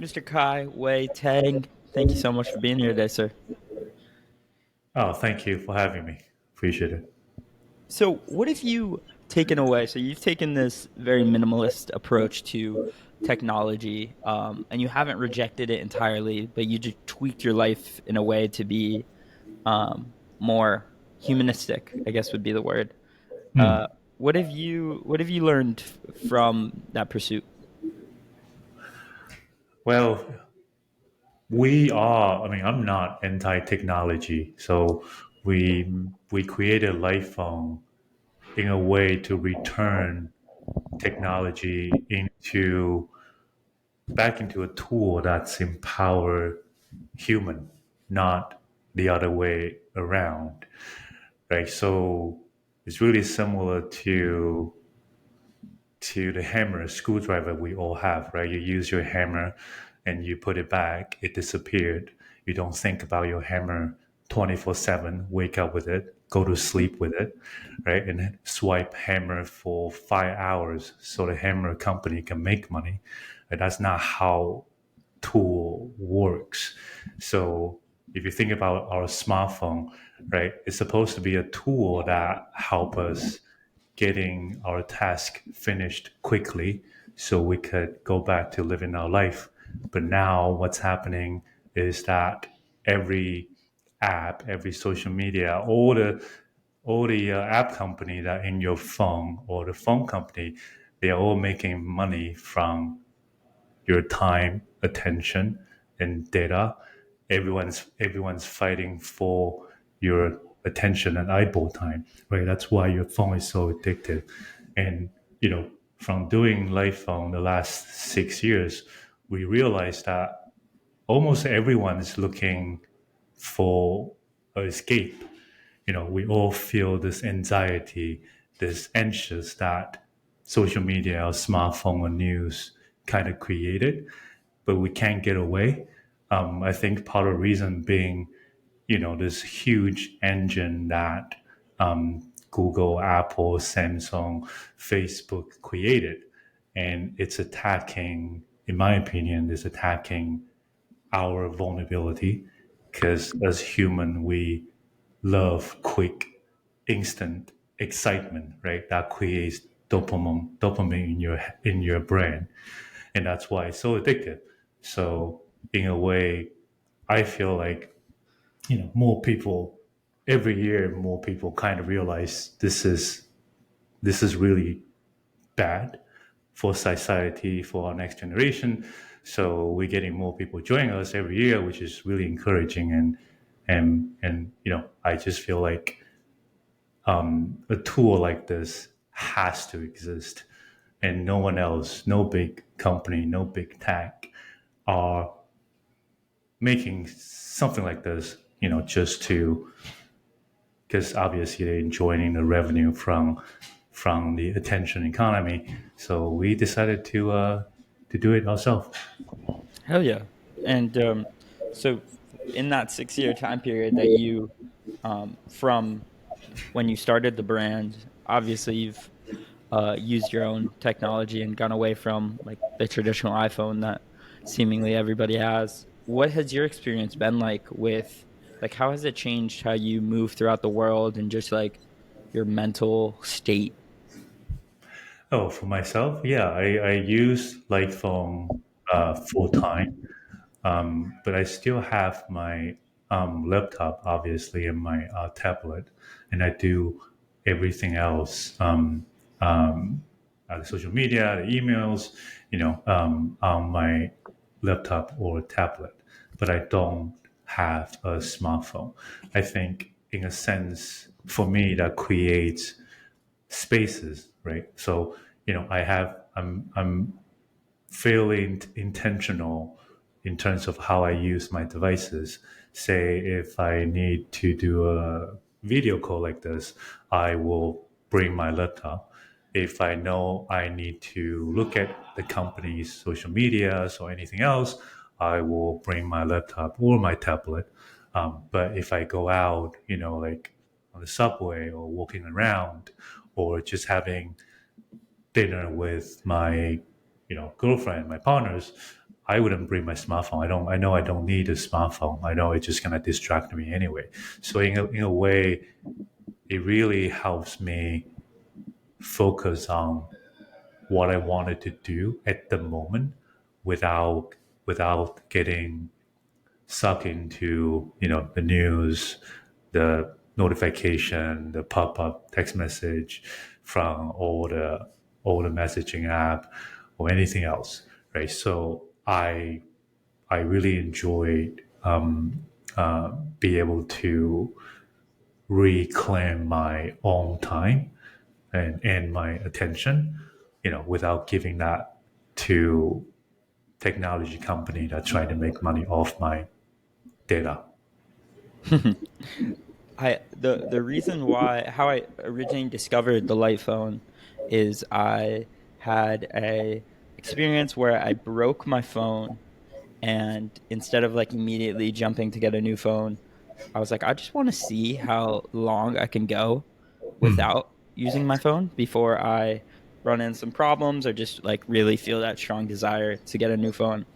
Mr. Kaiwei Tang, thank you so much for being here today, sir. Oh, thank you for having me. Appreciate it. So, what have you taken away? So, you've taken this very minimalist approach to technology, and you haven't rejected it entirely, but you just tweaked your life in a way to be more humanistic, I guess would be the word. Uh, Hmm. what have you learned from that pursuit? Well, we are. I mean, I'm not anti-technology, so we created Lifephone in a way to return technology into back into a tool that's empower human, not the other way around. Right. So it's really similar to the hammer screwdriver we all have, right? You use your hammer and you put it back, it disappeared. You don't think about your hammer 24/7, wake up with it, go to sleep with it, right? And then swipe hammer for 5 hours so the hammer company can make money. And that's not how tool works. So if you think about our smartphone, right, it's supposed to be a tool that help us getting our task finished quickly so we could go back to living our life. But now what's happening is that every app, every social media, all the app company that in your phone or the phone company, they are all making money from your time, attention, and data. Everyone's fighting for your attention and eyeball time, right? That's why your phone is so addictive. And from doing life phone the last 6 years, we realized that almost everyone is looking for an escape. We all feel this anxiety, this anxious that social media or smartphone or news kind of created, but we can't get away. I think part of the reason being, this huge engine that Google, Apple, Samsung, Facebook created, and it's attacking, in my opinion, is attacking our vulnerability because as human we love quick, instant excitement, right? That creates dopamine in your brain, and that's why it's so addictive. So, in a way, I feel like more people every year, more people kind of realize this is really bad for society, for our next generation. So we're getting more people joining us every year, which is really encouraging. And I just feel like a tool like this has to exist, and no one else, no big company, no big tech are making something like this. Just to because obviously they're enjoying the revenue from the attention economy. So we decided to do it ourselves. Hell yeah! And so, in that 6 year time period that you, from when you started the brand, obviously you've used your own technology and gone away from like the traditional iPhone that seemingly everybody has. What has your experience been like with like how has it changed how you move throughout the world and just like your mental state? Oh, for myself, yeah, I use Lightroom full time, but I still have my laptop, obviously, and my tablet, and I do everything else, the social media, the emails, on my laptop or tablet. But I don't have a smartphone. I think, in a sense, for me, that creates spaces, right? So, I'm fairly intentional in terms of how I use my devices. Say, if I need to do a video call like this, I will bring my laptop. If I know I need to look at the company's social medias or anything else, I will bring my laptop or my tablet. But if I go out, like on the subway or walking around or just having dinner with my girlfriend, my partners, I wouldn't bring my smartphone. I know I don't need a smartphone. I know it's just gonna distract me anyway. So in a way, it really helps me focus on what I wanted to do at the moment without getting sucked into the news, the notification, the pop up text message from all the messaging app or anything else, right? So I really enjoyed be able to reclaim my own time and my attention, without giving that to technology company that try to make money off my data. The reason why how I originally discovered the light phone is I had a experience where I broke my phone, and instead of like immediately jumping to get a new phone, I was like, I just want to see how long I can go Mm. without using my phone before I run into some problems or just like really feel that strong desire to get a new phone.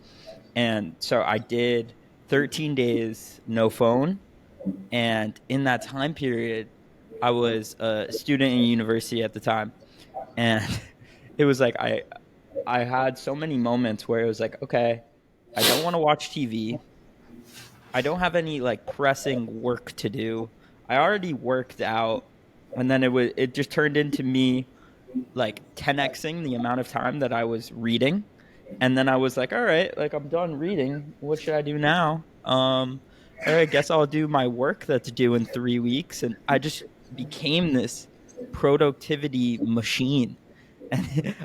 And so I did 13 days no phone, and in that time period, I was a student in university at the time. And it was like I had so many moments where it was like, okay, I don't want to watch TV. I don't have any like pressing work to do. I already worked out, and then it just turned into me like 10xing the amount of time that I was reading. And then I was like, all right, like I'm done reading. What should I do now? All right, I guess I'll do my work that's due in 3 weeks. And I just became this productivity machine. And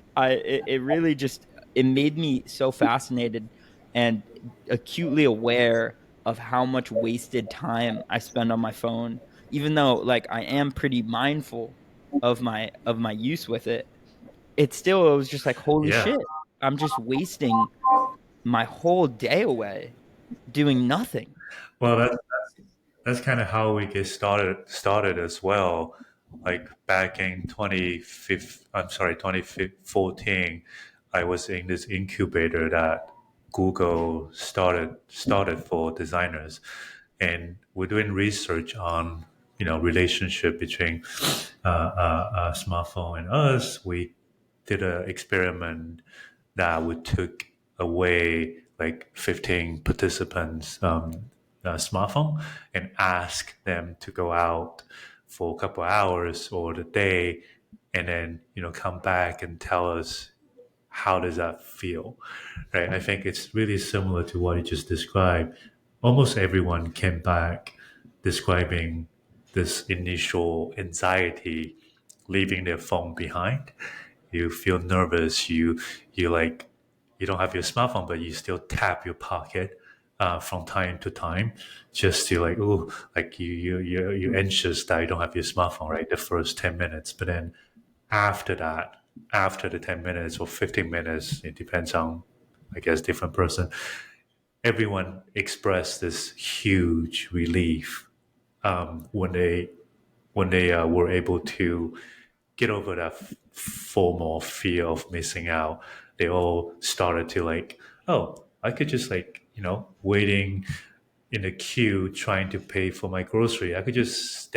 it really just, it made me so fascinated and acutely aware of how much wasted time I spend on my phone, even though like I am pretty mindful of my use with it. It was just like, holy Yeah. shit, I'm just wasting my whole day away doing nothing. Well, that's kind of how we get started as well. Like back in 2014, I was in this incubator that Google started for designers, and we're doing research on relationship between smartphone and us. We did an experiment that we took away like 15 participants smartphone and ask them to go out for a couple of hours or the day, and then come back and tell us how does that feel, right? I think it's really similar to what you just described. Almost everyone came back describing this initial anxiety leaving their phone behind. You feel nervous. You like you don't have your smartphone, but you still tap your pocket from time to time, just to like, oh, like you're anxious that you don't have your smartphone, right? The first 10 minutes, but then after that, after the 10 minutes or 15 minutes, it depends on, I guess, different person. Everyone expressed this huge relief when they were able to get over that formal fear of missing out. They all started to like, oh, I could just like waiting in the queue trying to pay for my grocery. I could just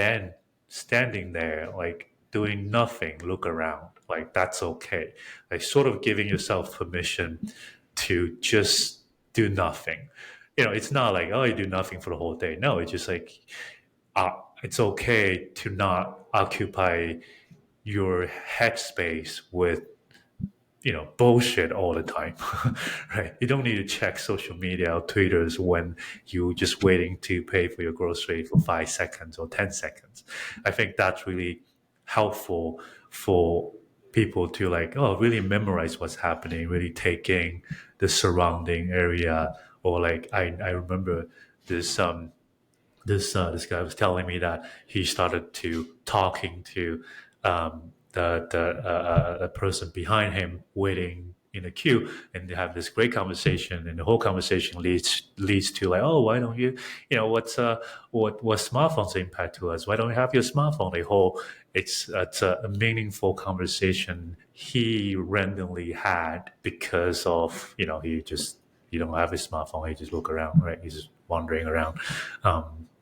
standing there like doing nothing, look around. Like that's okay. Like sort of giving yourself permission to just do nothing. It's not like, oh, you do nothing for the whole day. No, it's just like it's okay to not occupy your headspace with bullshit all the time. Right? You don't need to check social media or twitters when you're just waiting to pay for your grocery for 5 seconds or 10 seconds. I think that's really helpful for people to like, oh, really memorize what's happening, really take in the surrounding area. Or like I remember this this guy was telling me that he started to talking to the person behind him waiting in the queue, and they have this great conversation, and the whole conversation leads to like, oh, why don't you, what smartphones impact to us? Why don't you have your smartphone? The whole it's a meaningful conversation he randomly had because of he just you don't have a smartphone, you just look around, right? You're just wandering around.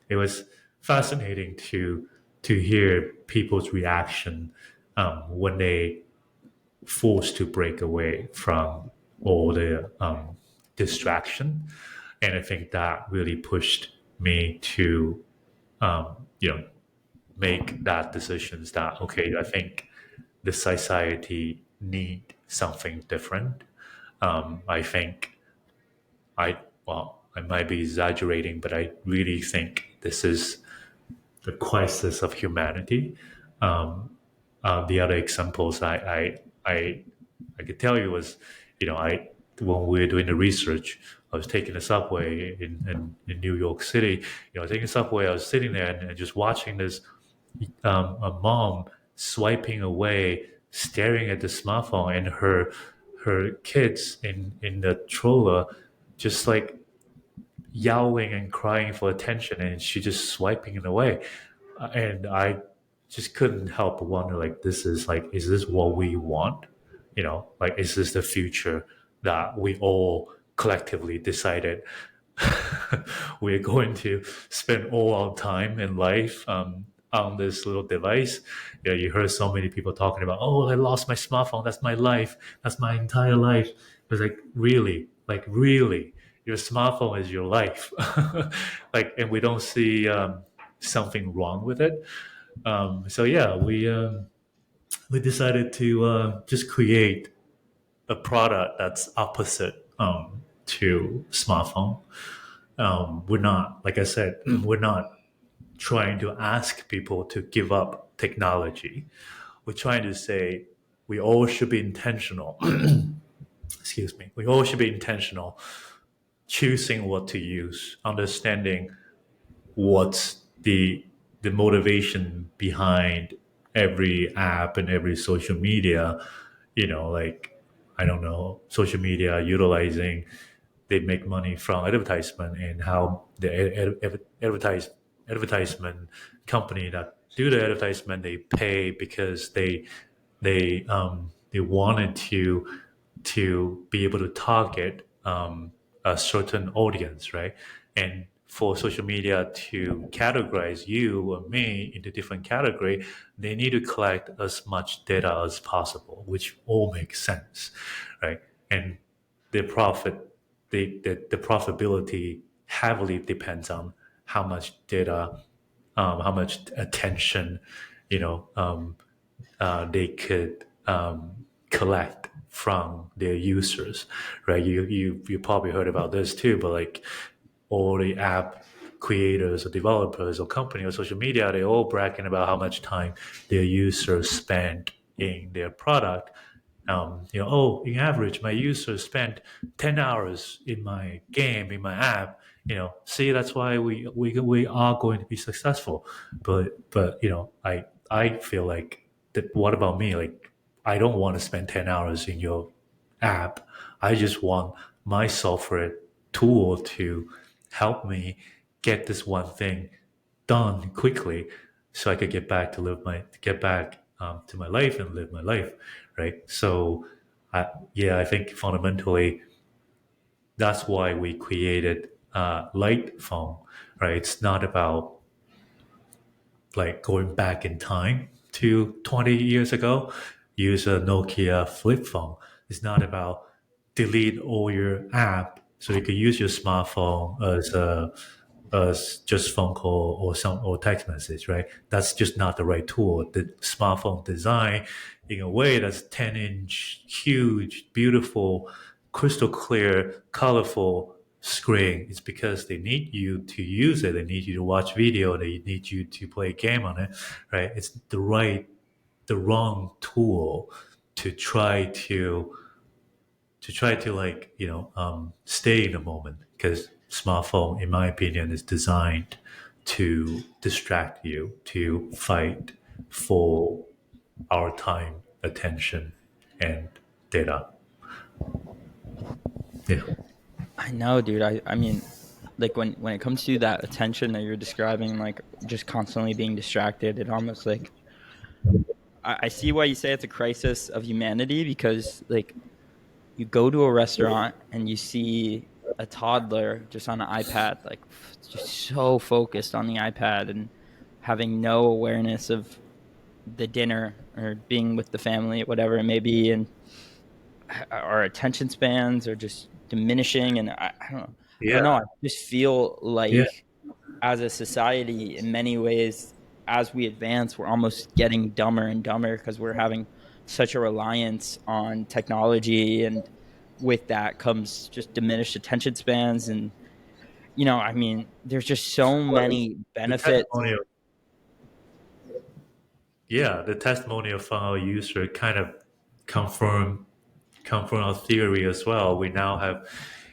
It was fascinating to hear people's reaction when they forced to break away from all the distraction, and I think that really pushed me to you know make that decisions that okay, I think the society need something different. I think I might be exaggerating, but I really think this is the crisis of humanity. The other examples I could tell you was, I when we were doing the research, I was taking the subway in New York City. Taking the subway, I was sitting there and just watching this a mom swiping away, staring at the smartphone, and her kids in the stroller, just like yowling and crying for attention, and she just swiping it away. And I just couldn't help but wonder, like, is this what we want? Like, is this the future that we all collectively decided we're going to spend all our time in life on this little device? You heard so many people talking about, oh, I lost my smartphone. That's my life. That's my entire life. It was like, really, your smartphone is your life. Like, and we don't see something wrong with it. So yeah, we decided to just create a product that's opposite to smartphone. We're not, like I said, we're not trying to ask people to give up technology. We're trying to say we all should be intentional. Excuse me. We all should be intentional, choosing what to use, understanding what's the motivation behind every app and every social media. Like, I don't know, social media utilizing, they make money from advertisement, and how the advertisement company that do the advertisement, they pay because they wanted to be able to target a certain audience, right? And for social media to categorize you or me into different category, they need to collect as much data as possible, which all makes sense, right? And the profit, the profitability heavily depends on how much data, how much attention, you know, um, they could collect from their users, right? You probably heard about this too, but like all the app creators or developers or company or social media, they're all bragging about how much time their users spend in their product. Oh, in average, my users spend 10 hours in my game, in my app. See, that's why we are going to be successful. But I feel like that. What about me? Like, I don't want to spend 10 hours in your app. I just want my software tool to help me get this one thing done quickly, so I could get back to my life and live my life, right? So, yeah, I think fundamentally that's why we created Light Phone, right? It's not about like going back in time to 20 years ago, use a Nokia flip phone. It's not about delete all your app so you can use your smartphone as just phone call or text message, right? That's just not the right tool. The smartphone design in a way that's 10-inch, huge, beautiful, crystal clear, colorful screen. It's because they need you to use it. They need you to watch video. They need you to play a game on it, right? It's the wrong tool to try to like stay in the moment, because smartphone, in my opinion, is designed to distract you, to fight for our time, attention, and data. Yeah. I know, dude. I mean, like when it comes to that attention that you're describing, like just constantly being distracted, it almost like I see why you say it's a crisis of humanity, because like you go to a restaurant and you see a toddler just on an iPad, like just so focused on the iPad and having no awareness of the dinner or being with the family, whatever it may be, and our attention spans are just diminishing. And I don't know, I don't Yeah, know. I just feel yeah, like as a society, in many ways, as we advance, we're almost getting dumber and dumber because we're having such a reliance on technology, and with that comes just diminished attention spans. And I mean, there's just so well, many the benefits. testimonial, yeah, the testimonial from our user kind of confirm confirm our theory as well. We now have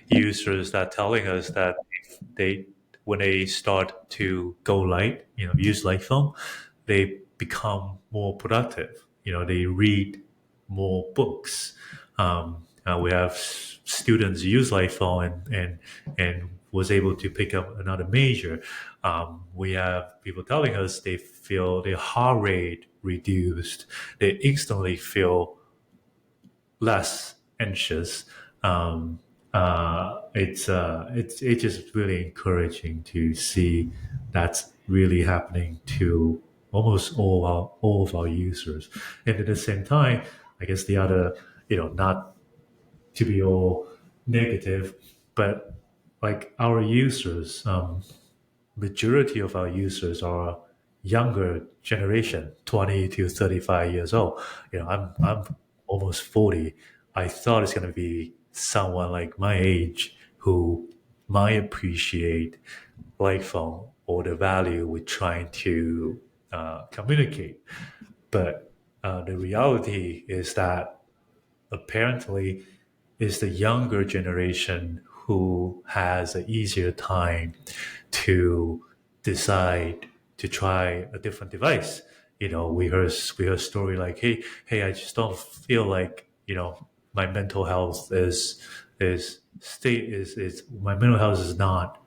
users that telling us that if they when they start to go light, use light phone, they become more productive. They read more books. We have students use light phone and was able to pick up another major. We have people telling us they feel their heart rate reduced. They instantly feel less anxious. It's just really encouraging to see that's really happening to almost all of our users. And at the same time, I guess the other, not to be all negative, but like our users, majority of our users are younger generation, 20 to 35 years old. I'm almost 40. I thought it's going to be someone like my age who might appreciate light phone or the value we're trying to communicate. But the reality is that apparently it's the younger generation who has an easier time to decide to try a different device. We heard a story like, hey, I just don't feel like my mental health is my mental health is not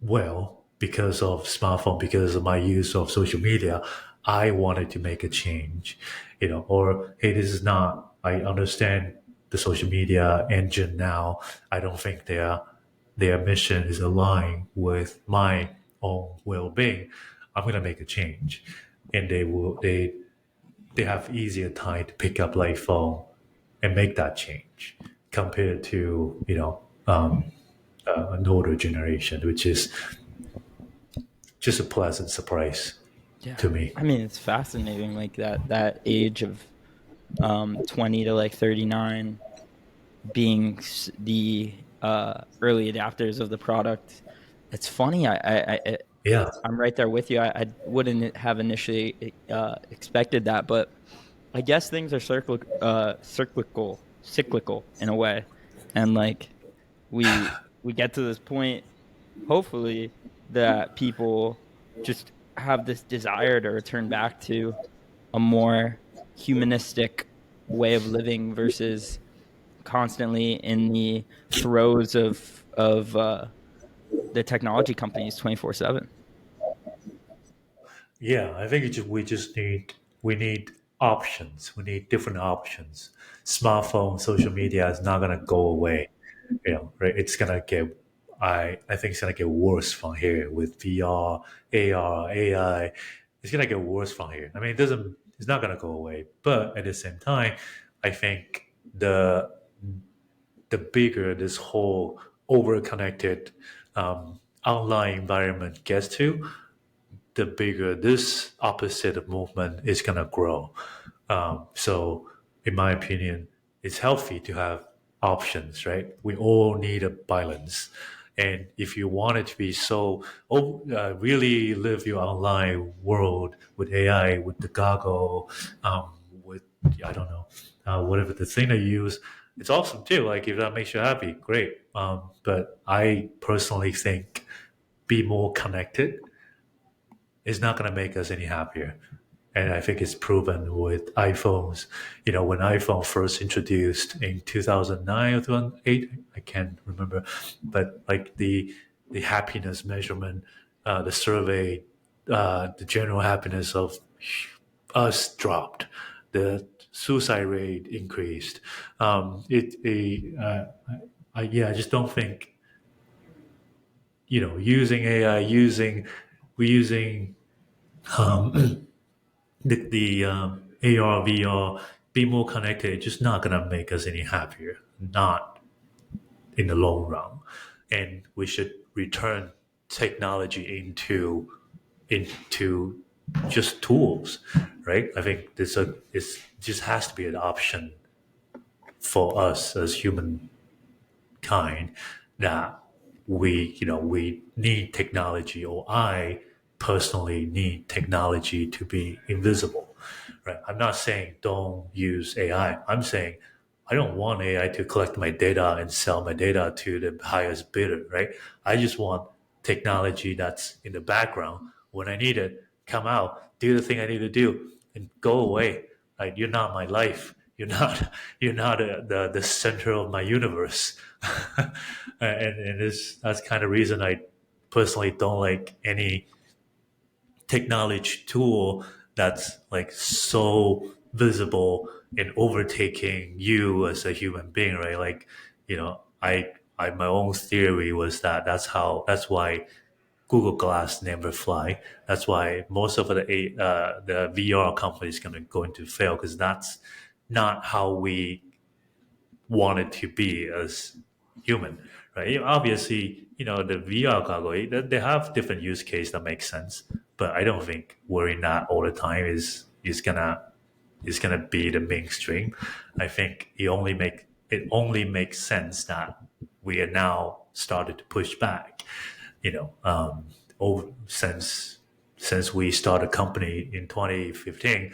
well because of smartphone, because of my use of social media. I wanted to make a change, or hey, this is not, I understand the social media engine now. I don't think their mission is aligned with my own well-being. I'm going to make a change. And they have easier time to pick up light phone and make that change compared to an older generation, which is just a pleasant surprise Yeah, to me. I mean, it's fascinating, like that age of 20 to like 39 being the early adapters of the product. It's funny. Yeah, I'm right there with you. I wouldn't have initially expected that, but I guess things are cyclical in a way, and like we get to this point, hopefully, that people just have this desire to return back to a more humanistic way of living versus constantly in the throes of the technology companies 24/7. yeah. I think we need options. We need different options. Smartphone, social media is not gonna go away. Right? It's gonna get. I think it's gonna get worse from here with VR, AR, AI. It's gonna get worse from here. I mean, it doesn't. It's not gonna go away. But at the same time, I think the bigger this whole over-connected online environment gets to, the bigger this opposite of movement is going to grow. So, in my opinion, it's healthy to have options, right? We all need a balance. And if you want it to be really live your online world with AI, with the goggle, with, I don't know, whatever the thing that you use, it's awesome too. Like if that makes you happy, great. But I personally think be more connected is not going to make us any happier. And I think it's proven with iPhones. When iPhone first introduced in 2009 or 2008, I can't remember, but like the happiness measurement, the survey, the general happiness of us dropped. The suicide rate increased. I just don't think using AI, we're using um, the AR, VR, be more connected. It's just not gonna make us any happier. Not in the long run, and we should return technology into just tools, right? I think this just has to be an option for us as humankind, that we need technology, or I personally need technology to be invisible, right? I'm not saying don't use AI. I'm saying I don't want AI to collect my data and sell my data to the highest bidder, right? I just want technology that's in the background. When I need it, come out, do the thing I need to do, and go away. Like, you're not my life. You're not the center of my universe. And that's kind of reason I personally don't like any technology tool that's like so visible and overtaking you as a human being, right? Like, I my own theory was that that's why Google Glass never fly. That's why most of the VR companies going to fail, because that's not how we want it to be as human, right? Obviously, the VR cargo, they have different use case that makes sense, but I don't think wearing that all the time is gonna be the mainstream. I think it only makes sense that we are now started to push back, over since we started a company in 2015.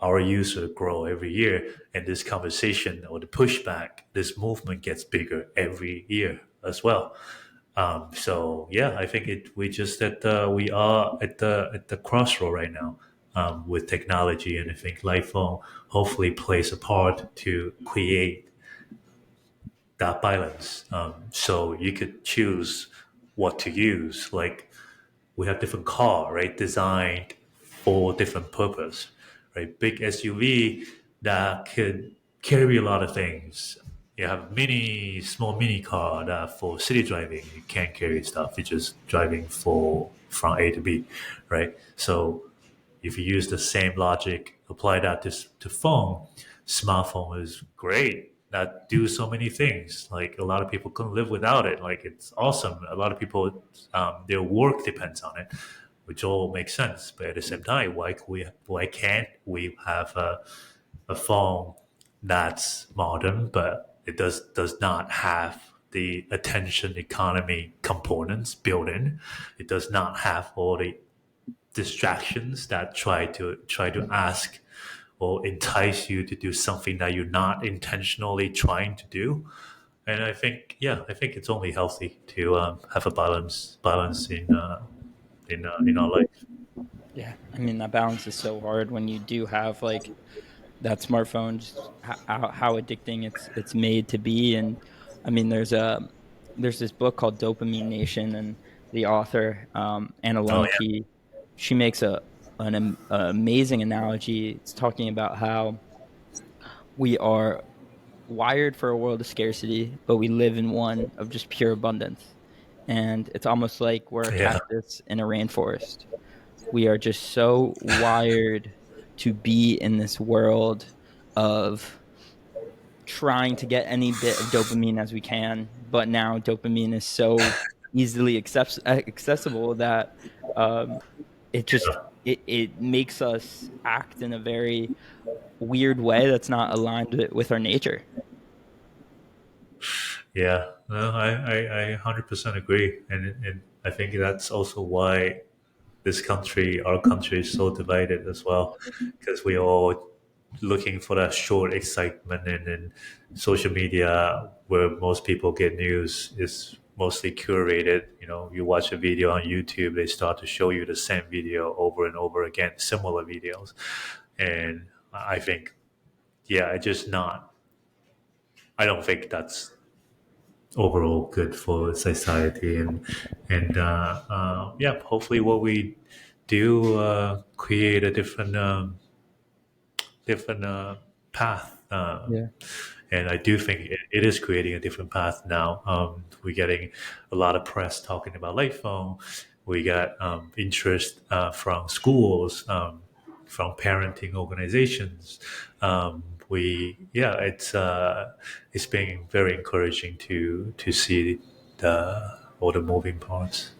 Our user grow every year, and this conversation or the pushback, this movement gets bigger every year as well. So yeah, I think we are at the crossroad right now, with technology, and I think lifelong hopefully plays a part to create that balance. So you could choose what to use. Like, we have different car, right, designed for different purpose, right? Big SUV that could carry a lot of things. You have small mini car that for city driving, you can't carry stuff. You're just driving from A to B, right? So if you use the same logic, apply that to phone, smartphone is great. That do so many things. Like, a lot of people couldn't live without it. Like, it's awesome. A lot of people, their work depends on it, which all makes sense. But at the same time, why can't we have a phone that's modern, but it does not have the attention economy components built in. It does not have all the distractions that try to ask or entice you to do something that you're not intentionally trying to do. And I think it's only healthy to have a balance in our life. Yeah, I mean that balance is so hard when you do have like that smartphone, just how addicting it's made to be. And I mean, there's this book called Dopamine Nation, and the author Anna Oh Lembke, she makes a amazing analogy. It's talking about how we are wired for a world of scarcity, but we live in one of just pure abundance. And it's almost like we're a yeah, cactus in a rainforest. We are just so wired to be in this world of trying to get any bit of dopamine as we can, but now dopamine is so easily accessible that um, it just it makes us act in a very weird way that's not aligned with our nature. yeah. No, I 100% agree, and I think that's also why our country is so divided as well, because we all looking for that short excitement, and then social media, where most people get news, is mostly curated. You watch a video on YouTube, they start to show you the same video over and over again, similar videos. And I think, yeah, I don't think that's overall good for society. And yeah, hopefully what we do, create a different path, Yeah. And I do think it is creating a different path now. We're getting a lot of press talking about light phone. We got interest from schools, from parenting organizations. It's been very encouraging to see all the moving parts.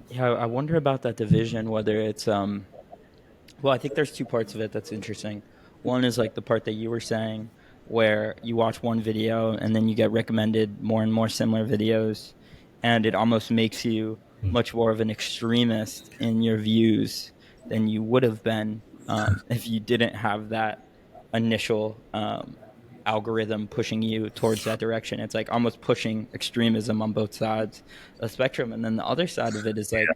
Yeah, I wonder about that division, whether it's well, I think there's two parts of it that's interesting. One is like the part that you were saying, where you watch one video and then you get recommended more and more similar videos, and it almost makes you much more of an extremist in your views than you would have been if you didn't have that initial algorithm pushing you towards that direction. It's like almost pushing extremism on both sides of the spectrum. And then the other side of it is like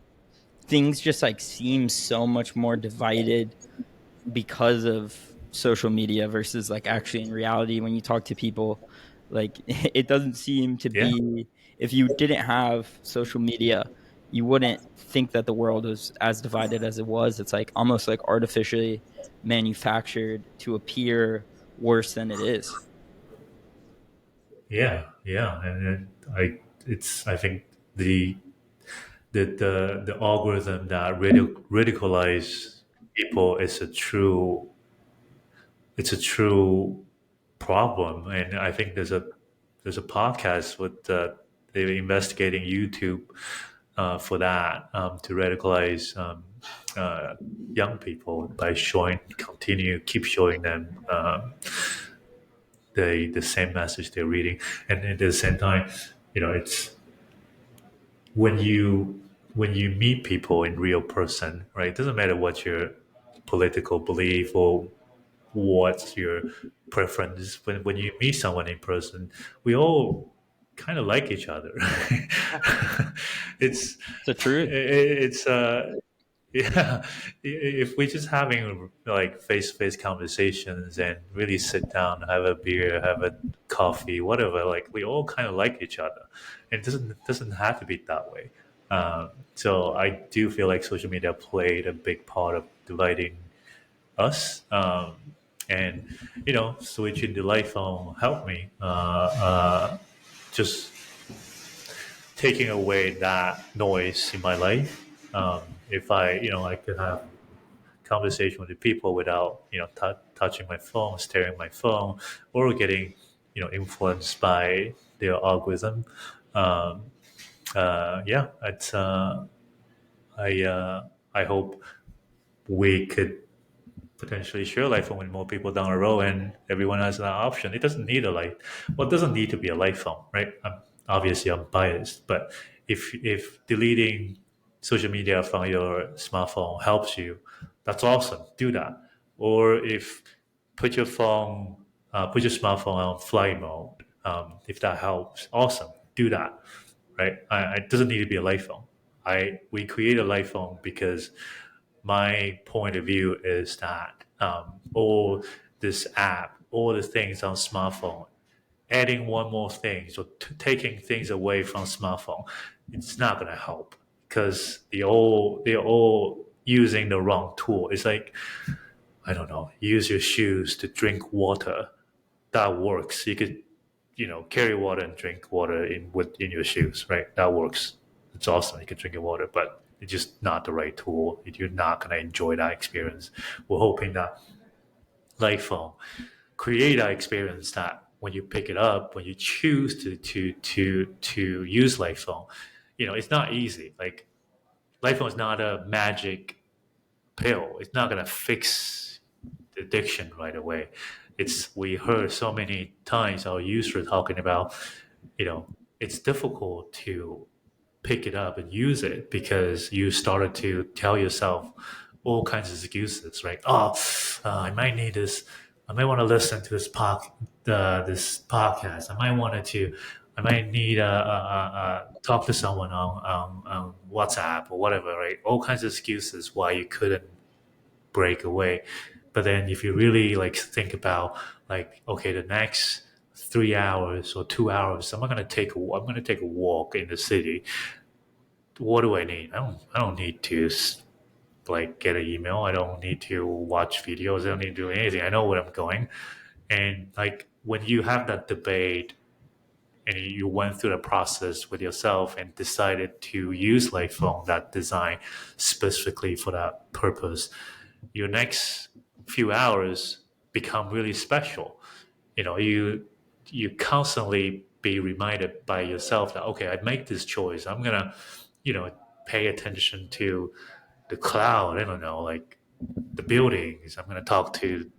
things just like seem so much more divided because of social media versus like actually in reality when you talk to people, like it doesn't seem to Yeah, be, if you didn't have social media you wouldn't think that the world was as divided as it was. It's like almost like artificially manufactured to appear worse than it is. yeah, and I think the algorithm that radicalize people is a true problem, and I think there's a podcast with they're investigating YouTube for that to radicalize uh, young people by keep showing them the same message they're reading, and at the same time, it's when you meet people in real person, right? It doesn't matter what your political belief or what's your preference. When you meet someone in person, we all kind of like each other. it's It's the truth. it's yeah, if we're just having like face-to-face conversations and really sit down, have a beer, have a coffee, whatever, like we all kind of like each other. It doesn't have to be that way. So I do feel like social media played a big part of dividing us. And switching the light phone helped me. Just taking away that noise in my life. If I could have conversation with the people without touching my phone, staring at my phone, or getting influenced by their algorithm. Um, yeah, it's I hope we could potentially share life phone with more people down the road, and everyone has that option. It doesn't need a light. Well, it doesn't need to be a light phone, right? Obviously, I'm biased, but if deleting social media from your smartphone helps you, that's awesome. Do that. Or if put your smartphone on flight mode, if that helps, awesome. Do that, right? It doesn't need to be a light phone. We create a light phone because my point of view is that all this app, all the things on smartphone, adding one more thing, so taking things away from smartphone, it's not going to help because they're all using the wrong tool. It's like, I don't know, use your shoes to drink water. That works. You could carry water and drink water in your shoes, right? That works. It's awesome. You can drink your water, but it's just not the right tool. You're not gonna enjoy that experience. We're hoping that Light Phone create that experience that when you pick it up, when you choose to use Light Phone, it's not easy. Like Light Phone is not a magic pill. It's not gonna fix the addiction right away. We heard so many times our users talking about, it's difficult to pick it up and use it because you started to tell yourself all kinds of excuses, right? Oh, I might need this. I might want to listen to this podcast. I might need talk to someone on WhatsApp or whatever, right? All kinds of excuses why you couldn't break away. But then if you really like think about like, okay, the next 3 hours or 2 hours, I'm gonna take a walk in the city. What do I need? I don't need to like get an email. I don't need to watch videos. I don't need to do anything. I know where I'm going, and like when you have that debate and you went through the process with yourself and decided to use like phone that design specifically for that purpose, your next few hours become really special. You constantly be reminded by yourself that, okay, I make this choice, I'm gonna pay attention to the cloud, I don't know, like the buildings, I'm gonna talk to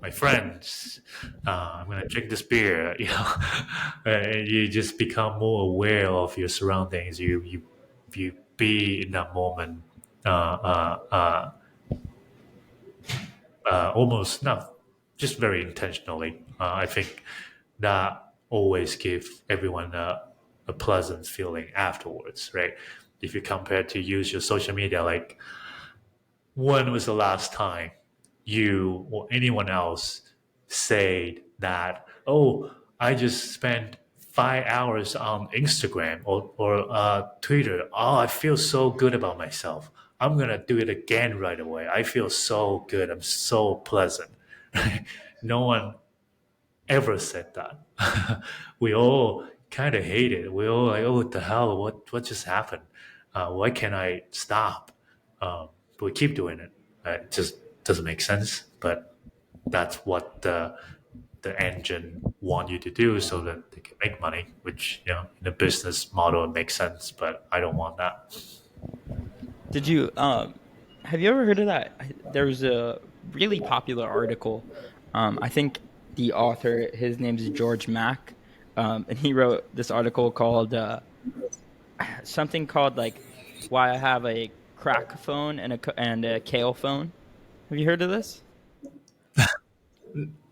my friends. I'm gonna drink this beer. And you just become more aware of your surroundings. You be in that moment. Almost not just very intentionally. I think that always give everyone a pleasant feeling afterwards, right? If you compare to use your social media, like when was the last time you or anyone else said that, oh, I just spent 5 hours on Instagram or Twitter. Oh, I feel so good about myself. I'm going to do it again right away. I feel so good. I'm so pleasant. No one ever said that. We all kind of hate it. We all like, oh, what the hell? What just happened? Why can't I stop? But we keep doing it. It just doesn't make sense. But that's what the engine want you to do so that they can make money. Which in a business model it makes sense. But I don't want that. Did you have you ever heard of that? There was a really popular article. I think the author, his name is George Mack, and he wrote this article called something called like "Why I Have a Crack Phone and a Kale Phone." Have you heard of this?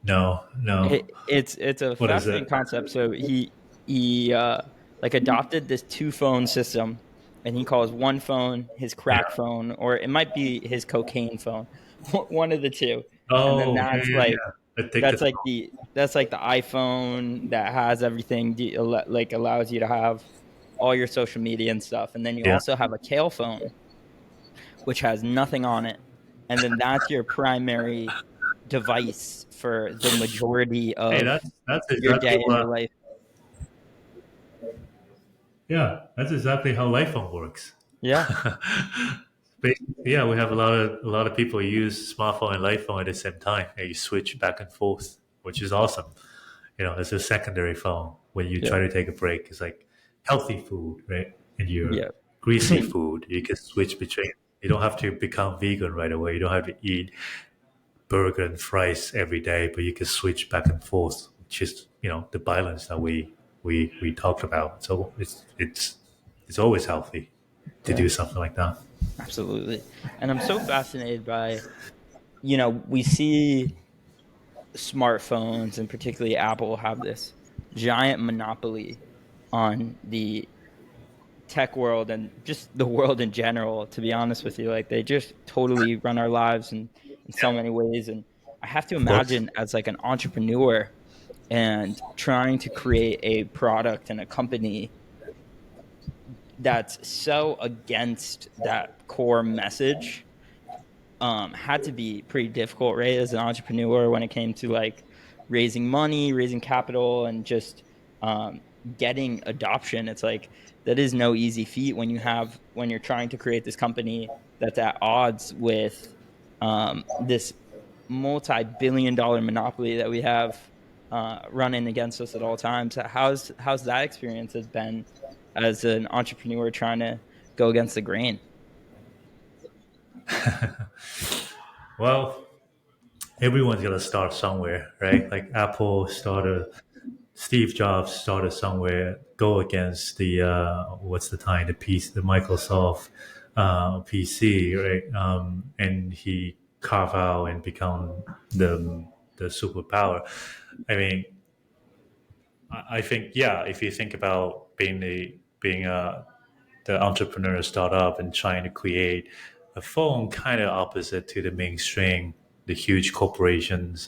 No, no. It's a What is fascinating it? concept. So he like adopted this two phone system, and he calls one phone his crack Yeah. phone, or it might be his cocaine phone, one of the two. And then Oh, yeah, yeah, yeah. Addictive. that's like the iPhone that has everything, like allows you to have all your social media and stuff. And then you Yeah. also have a Kale phone, which has nothing on it, and then that's your primary device for the majority Hey, of that's your exactly day and your what. life. Yeah, that's exactly how iPhone works. Yeah, Yeah, we have a lot of people use smartphone and iPhone at the same time, and you switch back and forth, which is awesome. It's a secondary phone when you yeah, try to take a break. It's like healthy food, right? And your yeah. greasy food, you can switch between. You don't have to become vegan right away. You don't have to eat burger and fries every day, but you can switch back and forth, which is the balance that we talked about. So it's always healthy to Yeah, do something like that. absolutely. And I'm so fascinated by, we see smartphones and particularly Apple have this giant monopoly on the tech world and just the world in general, to be honest with you. Like they just totally run our lives in so many ways. And I have to Of course. imagine as like an entrepreneur and trying to create a product and a company that's so against that core message had to be pretty difficult, right? As an entrepreneur, when it came to like raising money, raising capital, and just um, getting adoption. It's like that is no easy feat when you're trying to create this company that's at odds with this multi-billion-dollar monopoly that we have running against us at all times. How's that experience has been as an entrepreneur trying to go against the grain? Well, everyone's gonna start somewhere, right? Like Apple started, Steve Jobs started somewhere. Go against the what's the time the piece the Microsoft PC, right? And he carve out and become the superpower. I mean, I think, yeah. If you think about being the entrepreneur startup and trying to create a phone kind of opposite to the mainstream, the huge corporations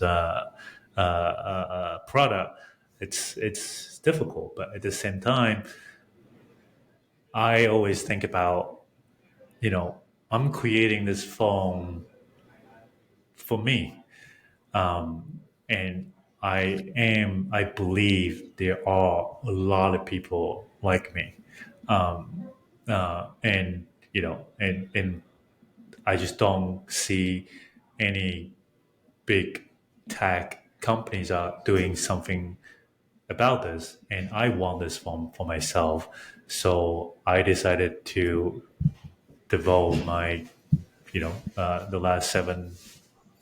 product, it's difficult. But at the same time, I always think about, I'm creating this phone for me, and I believe there are a lot of people like me, um, and and I just don't see any big tech companies are doing something about this, and I want this for myself. So I decided to devote my the last 7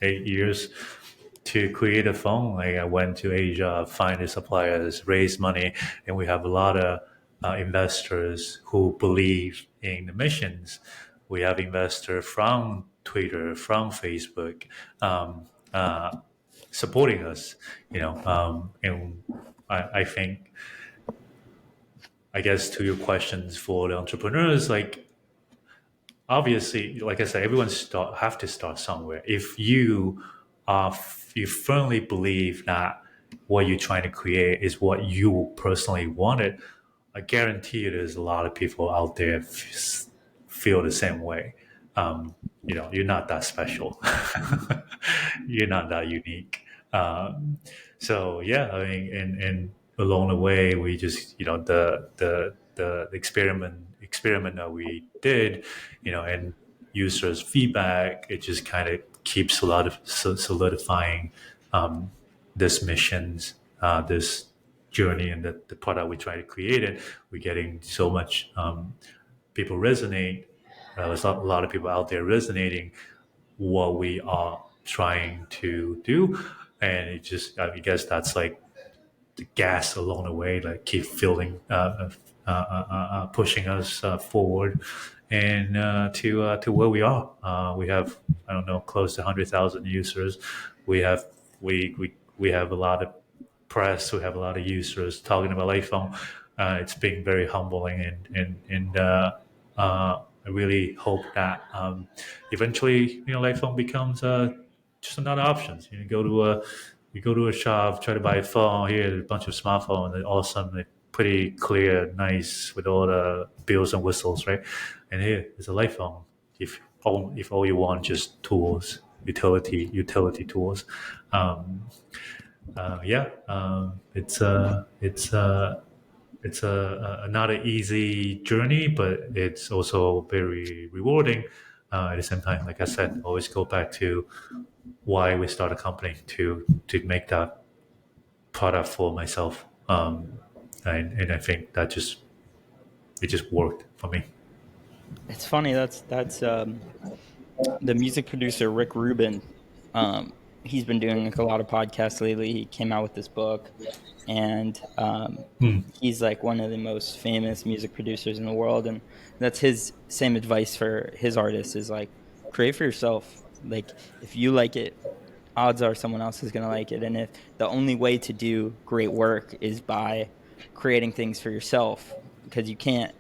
8 years to create a phone. Like I went to Asia, find the suppliers, raise money, and we have a lot of investors who believe in the missions. We have investors from Twitter, from Facebook, um, uh, supporting us. And I think, I guess, to your questions for the entrepreneurs, like obviously, like I said, everyone have to start somewhere. If you firmly believe that what you're trying to create is what you personally wanted, I guarantee you there's a lot of people out there feel the same way. You're not that special. You're not that unique. So yeah, I mean, and along the way, we just the experiment that we did, and users' feedback, it just kind of keeps a lot of solidifying um, this missions, this journey, and the product we try to create it. We're getting so much people resonate. There's a lot of people out there resonating what we are trying to do, and it just, I guess that's like the gas along the way, like keep filling, pushing us forward, and to where we are. We have, I don't know, close to 100,000 users. We have we have a lot of press. We have a lot of users talking about iPhone. It's been very humbling, and I really hope that eventually, iPhone becomes just another option. You go to a shop, try to buy a phone. Here, a bunch of smartphones, and all of a sudden, they're pretty clear, nice, with all the bells and whistles, right? And here is a light phone. If all you want just tools, utility tools. Um, yeah, it's not an easy journey, but it's also very rewarding. At the same time, like I said, always go back to why we start a company, to make that product for myself, and I think that it just worked for me. It's funny. That's the music producer Rick Rubin. Um, he's been doing like a lot of podcasts lately. He came out with this book, and Hmm. he's like one of the most famous music producers in the world. And that's his same advice for his artists is like create for yourself. Like if you like it, odds are someone else is going to like it. And if the only way to do great work is by creating things for yourself, because you can't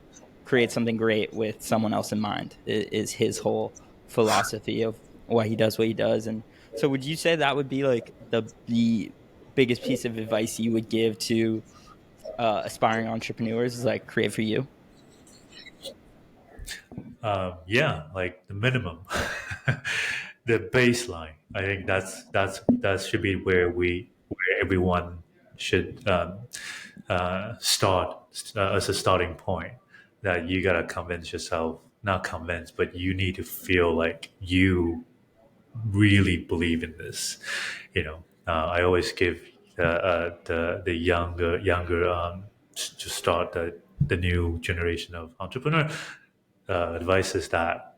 create something great with someone else in mind, is his whole philosophy of why he does what he does. And so would you say that would be like the biggest piece of advice you would give to aspiring entrepreneurs is like create for you? Yeah, like the minimum, the baseline. I think that should be where everyone should start, as a starting point. That you gotta convince yourself, not convince, but you need to feel like you really believe in this. I always give the younger to start the new generation of entrepreneur advice is that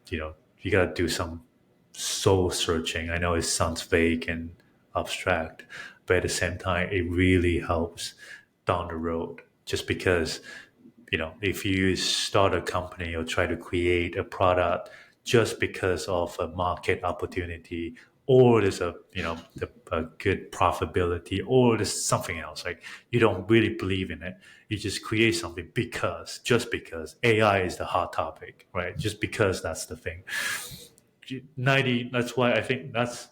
you got to do some soul searching. I know it sounds vague and abstract, but at the same time, it really helps down the road. Just because, if you start a company or try to create a product just because of a market opportunity, or there's a good profitability, or there's something else, like you don't really believe in it, you just create something just because AI is the hot topic, right? Just because that's the thing. 90 That's why I think that's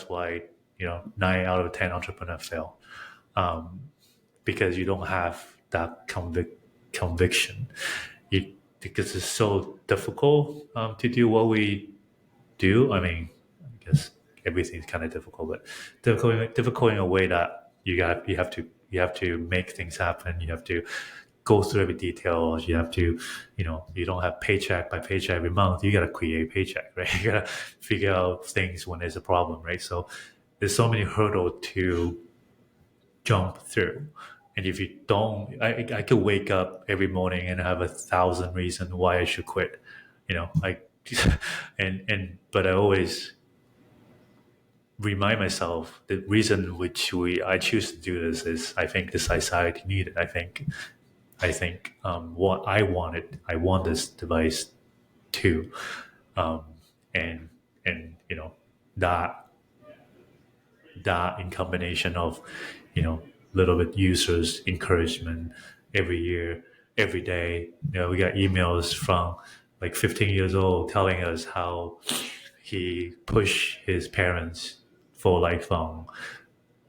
why 9 out of 10 entrepreneurs fail, because you don't have that conviction. Because it's so difficult to do what we do. I mean, I guess everything's kind of difficult, but difficult in a way that you have to make things happen. You have to go through every details. You have to, you don't have paycheck by paycheck every month. You got to create paycheck, right? You got to figure out things when there's a problem, right? So there's so many hurdles to jump through. And if you don't, I could wake up every morning and have 1,000 reasons why I should quit, like, but I always remind myself the reason which I choose to do this is I think the society needed. I think what I want this device too, um, and that in combination of little bit users encouragement every year, every day. We got emails from like 15 years old telling us how he pushed his parents for lifelong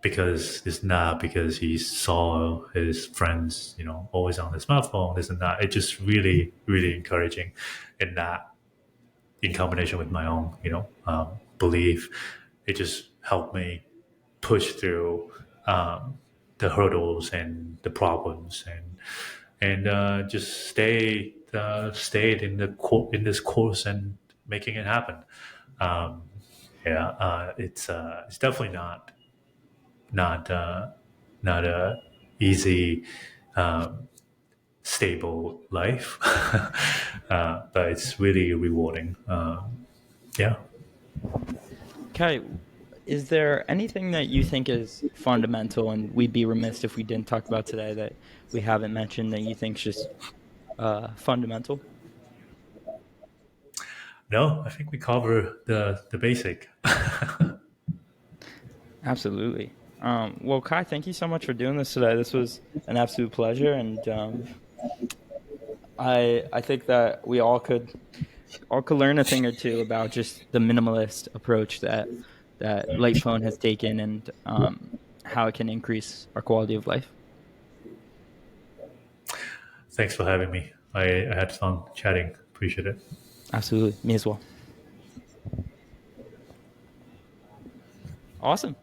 because it's not because he saw his friends, always on the smartphone, this and that. It's just really, really encouraging, and that in combination with my own, belief, it just helped me push through the hurdles and the problems, and just stayed in in this course and making it happen. Um, yeah, it's definitely not uh, not a easy, um, stable life, but it's really rewarding. Yeah. Kai, is there anything that you think is fundamental and we'd be remiss if we didn't talk about today that we haven't mentioned that you think is just fundamental? No, I think we cover the basic. Absolutely. Well, Kai, thank you so much for doing this today. This was an absolute pleasure, and I think that we all could learn a thing or two about just the minimalist approach that Light Phone has taken, and how it can increase our quality of life. Thanks for having me. I had fun chatting. Appreciate it. Absolutely, me as well. Awesome.